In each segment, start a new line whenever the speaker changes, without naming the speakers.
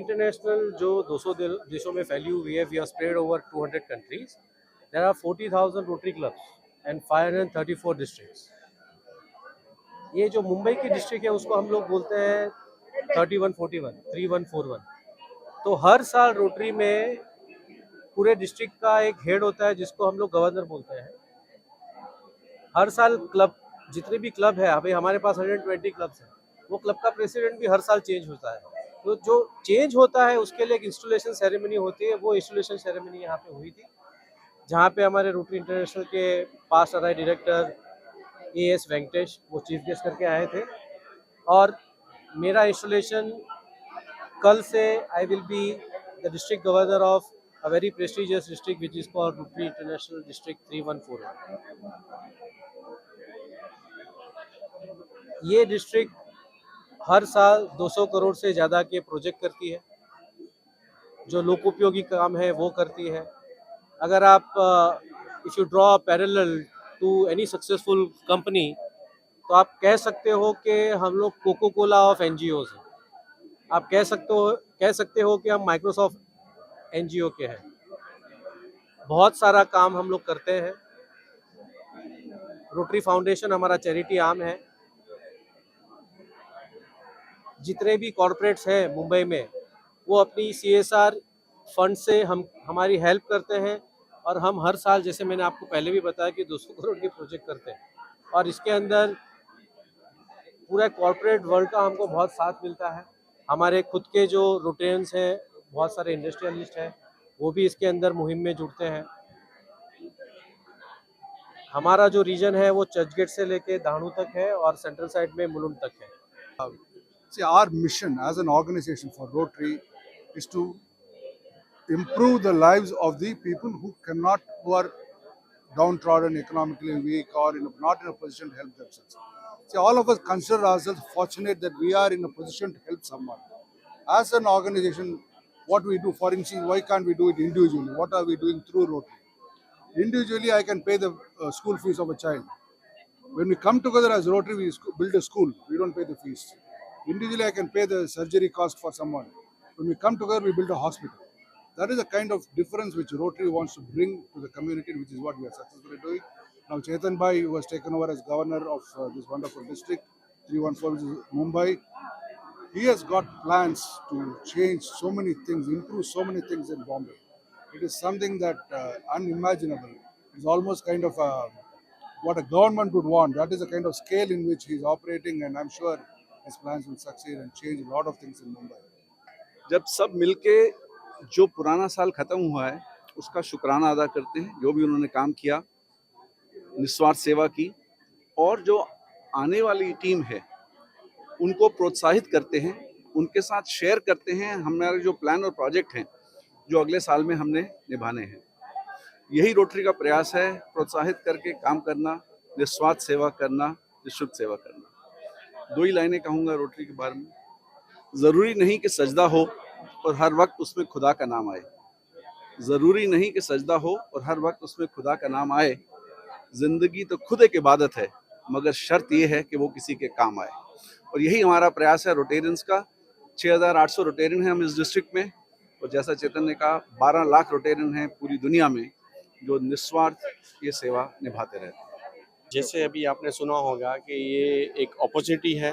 International जो 200 देशों में फैली हुई है, we are spread over 200 countries. There are 40,000 rotary clubs and 534 districts. ये जो मुंबई की डिस्ट्रिक्ट है उसको हम लोग बोलते हैं 3141. तो हर साल रोटरी में पूरे डिस्ट्रिक्ट का एक हेड होता है जिसको हम लोग गवर्नर बोलते हैं. हर साल क्लब, जितने भी क्लब है, अभी हमारे पास 120 क्लब्स हैं, वो क्लब का प्रेसिडेंट भी हर साल चेंज होता है. तो जो चेंज होता है उसके लिए एक इंस्टॉलेशन सेरेमनी होती है. वो इंस्टॉलेशन सेरेमनी यहाँ पे हुई थी, जहाँ पे हमारे रोटरी इंटरनेशनल के past RI director as Venkatesh वो चीफ गेस्ट करके आए थे. और मेरा इंस्टॉलेशन कल से I will be the district governor of a very prestigious district which is called rotary international district 3141. ये डिस्ट्रिक्ट हर साल 200 करोड़ से ज़्यादा के प्रोजेक्ट करती है. जो लोकोपयोगी काम है वो करती है. अगर आप if you draw parallel to any successful company, तो आप कह सकते हो कि हम लोग कोको कोला ऑफ एनजीओज हैं. आप कह सकते हो कि हम माइक्रोसॉफ्ट एनजीओ के हैं. बहुत सारा काम हम लोग करते हैं. रोटरी फाउंडेशन हमारा चैरिटी आर्म है. जितने भी कॉरपोरेट्स हैं मुंबई में, वो अपनी सीएसआर फंड से हमारी हेल्प करते हैं. और हम हर साल, जैसे मैंने आपको पहले भी बताया, कि 200 करोड़ के प्रोजेक्ट करते हैं. और इसके अंदर पूरा कॉरपोरेट वर्ल्ड का हमको बहुत साथ मिलता है. हमारे खुद के जो रोटेरियंस हैं, बहुत सारे इंडस्ट्रियलिस्ट हैं, वो भी इसके अंदर मुहिम में जुड़ते हैं. हमारा जो रीजन है वो चर्चगेट से लेके दाणू तक है और सेंट्रल साइड में मुलुंड तक है.
See, our mission as an organization for Rotary is to improve the lives of the people who are downtrodden, economically weak, or not in a position to help themselves. See, all of us consider ourselves fortunate that we are in a position to help someone. As an organization, what we do, for instance, why can't we do it individually? What are we doing through Rotary? Individually, I can pay the school fees of a child. When we come together as Rotary, we build a school. We don't pay the fees. Individually, I can pay the surgery cost for someone. When we come together, we build a hospital. That is the kind of difference which Rotary wants to bring to the community, which is what we are successfully doing. Now, Chetan Bhai, who has taken over as governor of this wonderful district, 314, which is Mumbai, he has got plans to change so many things, improve so many things in Bombay. It is something that unimaginable. It's almost kind of what a government would want. That is the kind of scale in which he is operating, and I'm sure his plans will succeed and change a lot of things in Mumbai.
जब सब मिलके जो पुराना साल खत्म हुआ है उसका शुक्राना अदा करते हैं, जो भी उन्होंने काम किया, निस्वार्थ सेवा की, और जो आने वाली टीम है उनको प्रोत्साहित करते हैं, उनके साथ शेयर करते हैं हमारे जो प्लान और प्रोजेक्ट हैं जो अगले साल में हमने निभाने हैं. यही रोटरी का प्रयास है, प्रोत्साहित करके काम करना, निस्वार्थ सेवा करना, निःशुल्क सेवा करना. 2 ही लाइनें कहूँगा रोटरी के बारे में. ज़रूरी नहीं कि सजदा हो और हर वक्त उसमें खुदा का नाम आए. ज़रूरी नहीं कि सजदा हो और हर वक्त उसमें खुदा का नाम आए. ज़िंदगी तो खुद एक इबादत है, मगर शर्त ये है कि वो किसी के काम आए. और यही हमारा प्रयास है रोटेरियंस का. 6,800 रोटेरियन हैं हम इस डिस्ट्रिक्ट में, और जैसा चेतन ने कहा 12 लाख रोटेरियन हैं पूरी दुनिया में जो निस्वार्थ ये सेवा निभाते रहते हैं.
जैसे अभी आपने सुना होगा कि ये एक अपॉर्चुनिटी है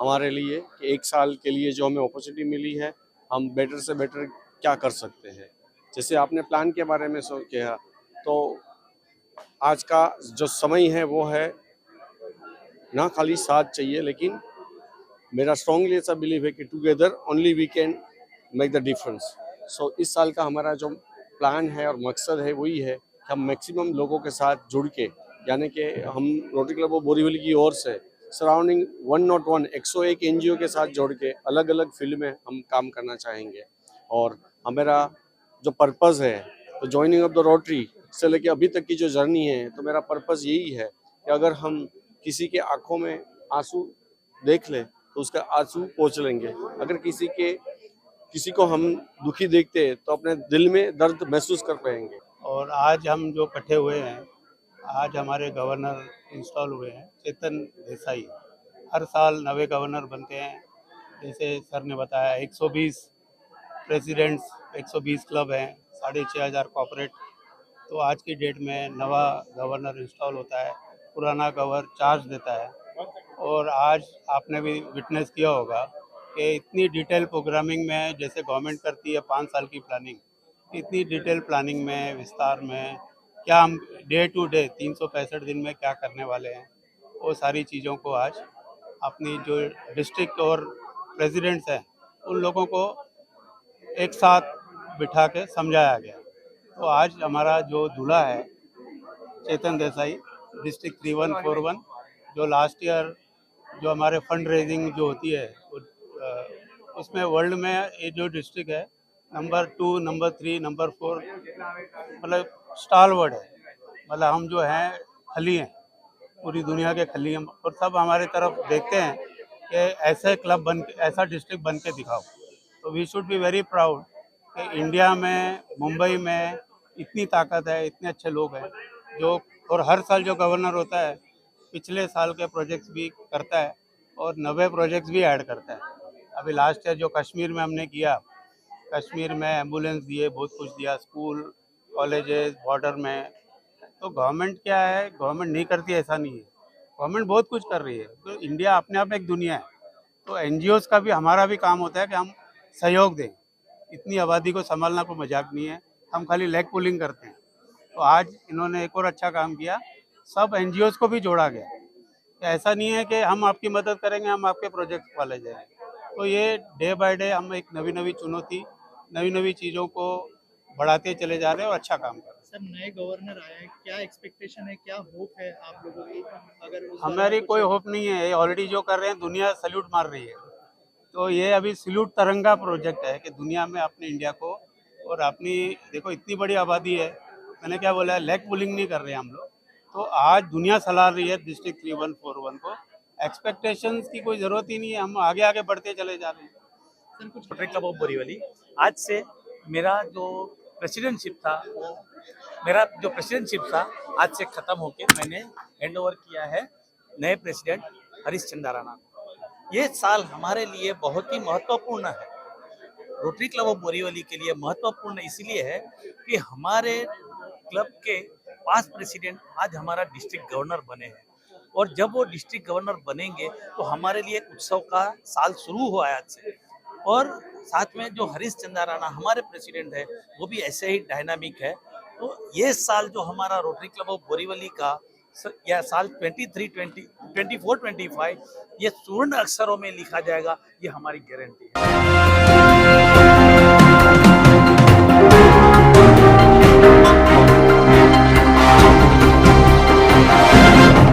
हमारे लिए कि 1 साल के लिए जो हमें अपॉर्चुनिटी मिली है, हम बेटर से बेटर क्या कर सकते हैं. जैसे आपने प्लान के बारे में किया, तो आज का जो समय है वो है ना खाली साथ चाहिए, लेकिन मेरा स्ट्रांगली ऐसा बिलीव है कि together only we can make the difference. So इस साल का हमारा जो प्लान है और मकसद है वही है कि हम मैक्सिमम लोगों के साथ जुड़ के, यानी कि हम रोटरी क्लब ऑफ बोरीवली की ओर से सराउंडिंग 101 एनजीओ के साथ जोड़ के अलग अलग फील्ड में हम काम करना चाहेंगे. और हमारा जो पर्पज़ है, तो ज्वाइनिंग ऑफ द रोटरी से लेके अभी तक की जो जर्नी है, तो मेरा पर्पज़ यही है कि अगर हम किसी के आंखों में आंसू देख लें तो उसका आंसू पोंछ लेंगे. अगर किसी को हम दुखी देखते हैं तो अपने दिल में दर्द महसूस कर पाएंगे.
और आज हम जो इकट्ठे हुए हैं, आज हमारे गवर्नर इंस्टॉल हुए हैं चेतन देसाई. हर साल नए गवर्नर बनते हैं. जैसे सर ने बताया 120 प्रेसिडेंट्स, 120 क्लब हैं, 6,500 कॉर्पोरेट। तो आज की डेट में नवा गवर्नर इंस्टॉल होता है, पुराना गवर्नर चार्ज देता है। और आज आपने भी विटनेस किया होगा कि इतनी डिटेल प्रोग्रामिंग में जैसे गवर्नमेंट करती है 5 साल की प्लानिंग, इतनी डिटेल प्लानिंग में, विस्तार में, क्या हम डे टू डे 365 दिन में क्या करने वाले हैं, वो सारी चीज़ों को आज अपनी जो डिस्ट्रिक्ट और प्रेसिडेंट्स हैं उन लोगों को एक साथ बिठा के समझाया गया। तो आज हमारा जो दूल्हा है चेतन देसाई, डिस्ट्रिक्ट 3141, जो लास्ट ईयर जो हमारे फंड रेजिंग जो होती है उसमें वर्ल्ड में ये जो डिस्ट्रिक्ट है नंबर 2, नंबर 3, नंबर 4 मतलब स्टालवर्ड है। मतलब हम जो हैं खली हैं, पूरी दुनिया के खली हैं, और सब हमारे तरफ देखते हैं कि ऐसे क्लब बन के, ऐसा डिस्ट्रिक्ट बन के दिखाओ। तो we should be very proud कि इंडिया में, मुंबई में इतनी ताकत है, इतने अच्छे लोग हैं जो, और हर साल जो गवर्नर होता है पिछले साल के प्रोजेक्ट्स भी करता है और नए प्रोजेक्ट्स भी ऐड करता है। अभी लास्ट ईयर जो कश्मीर में हमने किया, कश्मीर में एम्बुलेंस दिए, बहुत कुछ दिया, स्कूल, कॉलेजेस, बॉर्डर में। तो गवर्नमेंट क्या है, गवर्नमेंट नहीं करती ऐसा नहीं है, गवर्नमेंट बहुत कुछ कर रही है। तो इंडिया अपने आप में एक दुनिया है। तो एनजीओज़ का भी, हमारा भी काम होता है कि हम सहयोग दें। इतनी आबादी को संभालना कोई मजाक नहीं है, हम खाली लेग पुलिंग करते हैं। तो आज इन्होंने एक और अच्छा काम किया, सब एनजीओज़ को भी जोड़ा गया। कि ऐसा नहीं है कि हम आपकी मदद करेंगे, हम आपके प्रोजेक्ट वाले जाएंगे। तो ये डे बाय डे हम एक नवी नवी चुनौती, नवी नवी चीज़ों को बढ़ाते चले जा रहे हैं और अच्छा काम कर रहे हैं।
सर नए गवर्नर आए हैं, क्या एक्सपेक्टेशन है, क्या होप है आप लोगों की? अगर उस
हमारी
कुछ
कोई होप नहीं है, ये ऑलरेडी जो कर रहे हैं दुनिया सल्यूट मार रही है। तो ये अभी सल्यूट तरंगा प्रोजेक्ट है कि दुनिया में अपने इंडिया को, और अपनी देखो इतनी बड़ी आबादी है, मैंने क्या बोला है, लेग पुलिंग नहीं कर रहे हैं हम लोग। तो आज दुनिया सलाह रही है डिस्ट्रिक्ट 3141 को। एक्सपेक्टेशंस की कोई ज़रूरत ही नहीं है, हम आगे आगे बढ़ते चले जा रहे हैं।
सर कुछ
रोटरी क्लब ऑफ बोरीवली, आज से मेरा जो प्रेसिडेंटशिप था आज से ख़त्म होके मैंने हैंड ओवर किया है नए प्रेसिडेंट हरीश चंदा राणा को। ये साल हमारे लिए बहुत ही महत्वपूर्ण है। रोटरी क्लब ऑफ बोरीवली के लिए महत्वपूर्ण इसलिए है कि हमारे क्लब के 5 प्रेसिडेंट आज हमारा डिस्ट्रिक्ट गवर्नर बने हैं, और जब वो डिस्ट्रिक्ट गवर्नर बनेंगे तो हमारे लिए एक उत्सव का साल शुरू हुआ है आज से। और साथ में जो हरीश चंदा राणा हमारे प्रेसिडेंट है वो भी ऐसे ही डायनामिक है। तो ये साल जो हमारा रोटरी क्लब ऑफ बोरीवली का यह साल 24-25 ये स्वर्ण अक्षरों में लिखा जाएगा, ये हमारी गारंटी है।